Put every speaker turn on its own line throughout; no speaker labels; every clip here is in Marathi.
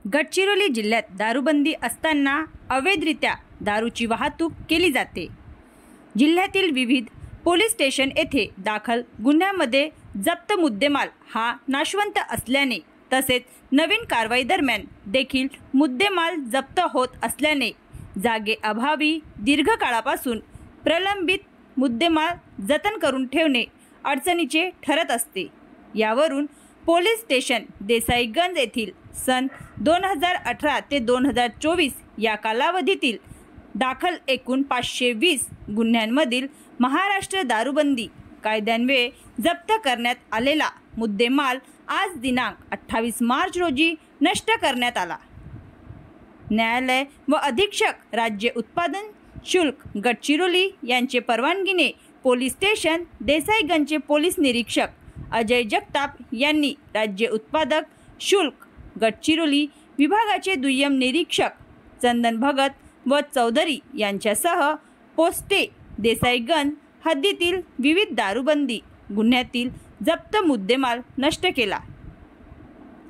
गडचिरोली जिल्ह्यात दारूबंदी असताना अवैधरित्या दारूची वाहतूक केली जाते। जिल्ह्यातील विविध पोलीस स्टेशन येथे दाखल गुन्ह्यामध्ये जप्त मुद्देमाल हा नाशवंत असल्याने तसेच नवीन कारवाई दरम्यान देखील मुद्देमाल जप्त होत असल्याने जागे अभावी दीर्घ काळापासून प्रलंबित मुद्देमाल जतन करून ठेवणे अडचणीचे ठरत असते। यावरून पोलीस स्टेशन देसाईगंज येथील सन 2018 ते 2024 या कालावधीतील दाखल एकूण 520 गुन्ह्यांमधील महाराष्ट्र दारूबंदी कायद्यान्वये जप्त करण्यात आलेला मुद्देमाल आज दिनांक 28 मार्च रोजी नष्ट करण्यात आला। न्यायालय व अधीक्षक राज्य उत्पादन शुल्क गडचिरोली यांचे परवानगीने पोलीस स्टेशन देसाईगंजचे पोलीस निरीक्षक अजय जगताप यांनी राज्य उत्पादक शुल्क गडचिरोली विभागाचे दुय्यम निरीक्षक चंदन भगत व चौधरी यांच्यासह पोस्टे देसाईगंज हद्दीतील विविध दारूबंदी गुन्ह्यातील जप्त मुद्देमाल नष्ट केला।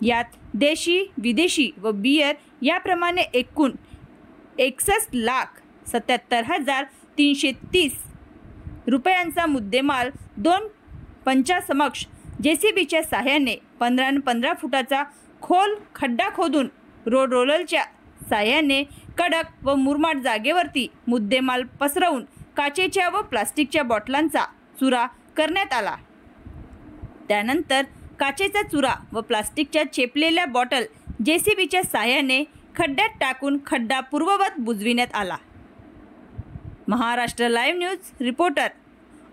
यात देशी विदेशी व बियर याप्रमाणे एकूण 61,77,330 रुपयांचा मुद्देमाल 2 पंचासमक्ष JCBच्या सहाय्याने 15 फुटाचा खोल खड्डा खोदून रोड रोलरच्या सहाय्याने कडक व मुरमाड जागेवरती मुद्देमाल पसरवून काचेच्या व प्लास्टिकच्या बॉटलांचा चुरा करण्यात आला। त्यानंतर काचेचा चुरा व प्लास्टिकच्या चेपलेल्या बॉटल JCBच्या सहाय्याने खड्ड्यात टाकून खड्डा पूर्ववत बुजविण्यात आला। Maharashtra live news reporter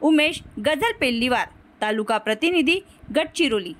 Umesh Gazal Pelliwar, taluka प्रतिनिधी गडचिरोली।